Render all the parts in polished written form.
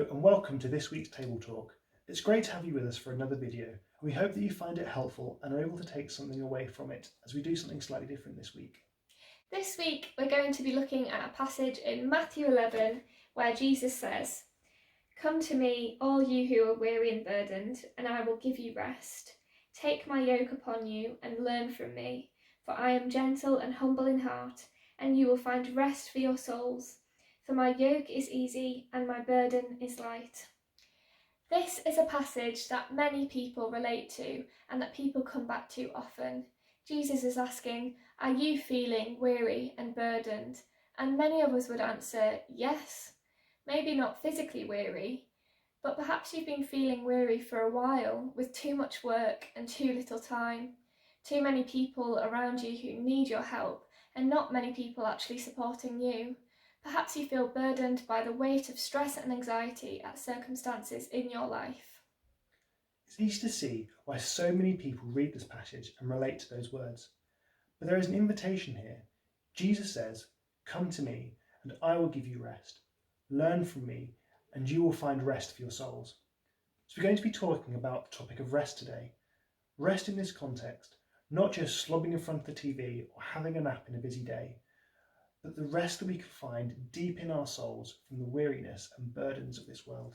Hello and welcome to this week's Table Talk. It's great to have you with us for another video. We hope that you find it helpful and are able to take something away from it as we do something slightly different this week. This week we're going to be looking at a passage in Matthew 11 where Jesus says, "Come to me, all you who are weary and burdened, and I will give you rest. Take my yoke upon you and learn from me, for I am gentle and humble in heart, and you will find rest for your souls. For my yoke is easy and my burden is light." This is a passage that many people relate to and that people come back to often. Jesus is asking, are you feeling weary and burdened? And many of us would answer, yes. Maybe not physically weary, but perhaps you've been feeling weary for a while with too much work and too little time. Too many people around you who need your help and not many people actually supporting you. Perhaps you feel burdened by the weight of stress and anxiety at circumstances in your life. It's easy to see why so many people read this passage and relate to those words. But there is an invitation here. Jesus says, "Come to me and I will give you rest. Learn from me and you will find rest for your souls." So we're going to be talking about the topic of rest today. Rest in this context, not just slobbing in front of the TV or having a nap in a busy day, but the rest that we can find deep in our souls from the weariness and burdens of this world.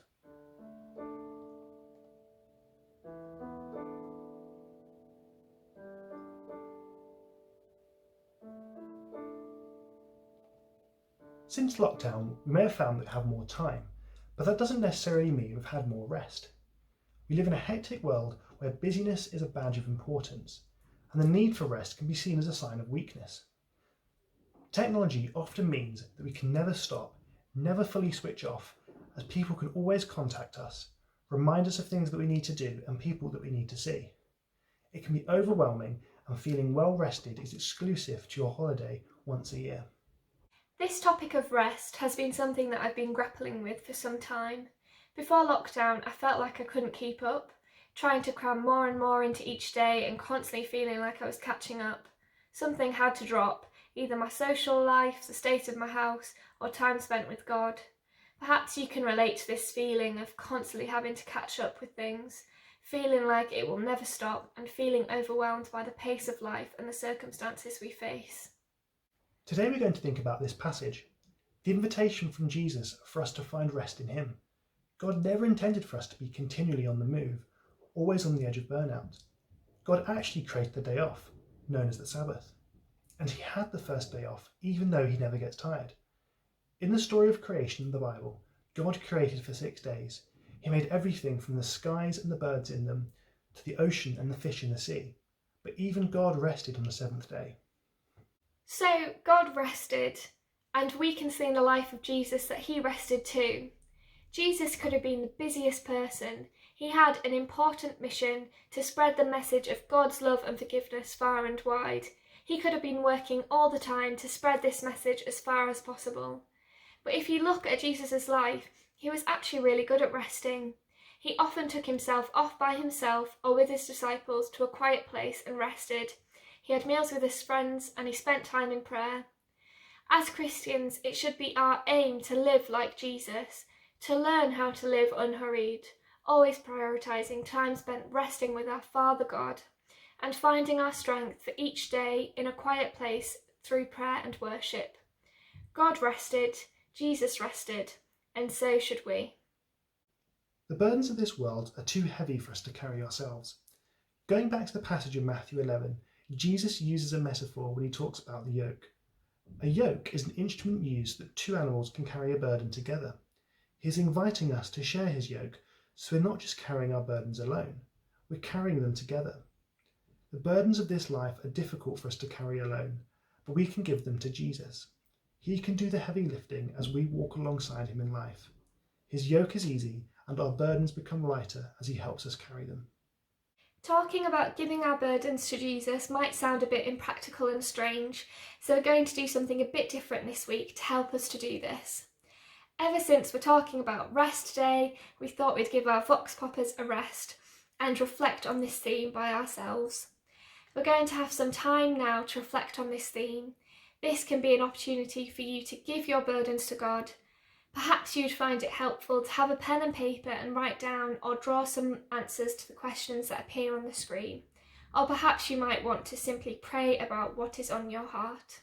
Since lockdown, we may have found that we have more time, but that doesn't necessarily mean we've had more rest. We live in a hectic world where busyness is a badge of importance, and the need for rest can be seen as a sign of weakness. Technology often means that we can never stop, never fully switch off, as people can always contact us, remind us of things that we need to do and people that we need to see. It can be overwhelming, and feeling well rested is exclusive to your holiday once a year. This topic of rest has been something that I've been grappling with for some time. Before lockdown, I felt like I couldn't keep up, trying to cram more and more into each day and constantly feeling like I was catching up. Something had to drop, either my social life, the state of my house, or time spent with God. Perhaps you can relate to this feeling of constantly having to catch up with things, feeling like it will never stop and feeling overwhelmed by the pace of life and the circumstances we face. Today we're going to think about this passage, the invitation from Jesus for us to find rest in him. God never intended for us to be continually on the move, always on the edge of burnout. God actually created the day off, known as the Sabbath. And he had the first day off, even though he never gets tired. In the story of creation in the Bible, God created for 6 days. He made everything from the skies and the birds in them, to the ocean and the fish in the sea. But even God rested on the seventh day. So God rested, and we can see in the life of Jesus that he rested too. Jesus could have been the busiest person. He had an important mission to spread the message of God's love and forgiveness far and wide. He could have been working all the time to spread this message as far as possible. But if you look at Jesus' life, he was actually really good at resting. He often took himself off by himself or with his disciples to a quiet place and rested. He had meals with his friends and he spent time in prayer. As Christians, it should be our aim to live like Jesus, to learn how to live unhurried, always prioritising time spent resting with our Father God, and finding our strength for each day in a quiet place through prayer and worship. God rested, Jesus rested, and so should we. The burdens of this world are too heavy for us to carry ourselves. Going back to the passage in Matthew 11, Jesus uses a metaphor when he talks about the yoke. A yoke is an instrument used that two animals can carry a burden together. He is inviting us to share his yoke, so we're not just carrying our burdens alone, we're carrying them together. The burdens of this life are difficult for us to carry alone, but we can give them to Jesus. He can do the heavy lifting as we walk alongside him in life. His yoke is easy and our burdens become lighter as he helps us carry them. Talking about giving our burdens to Jesus might sound a bit impractical and strange, so we're going to do something a bit different this week to help us to do this. Ever since we're talking about rest today, we thought we'd give our vox poppers a rest and reflect on this theme by ourselves. We're going to have some time now to reflect on this theme. This can be an opportunity for you to give your burdens to God. Perhaps you'd find it helpful to have a pen and paper and write down or draw some answers to the questions that appear on the screen. Or perhaps you might want to simply pray about what is on your heart.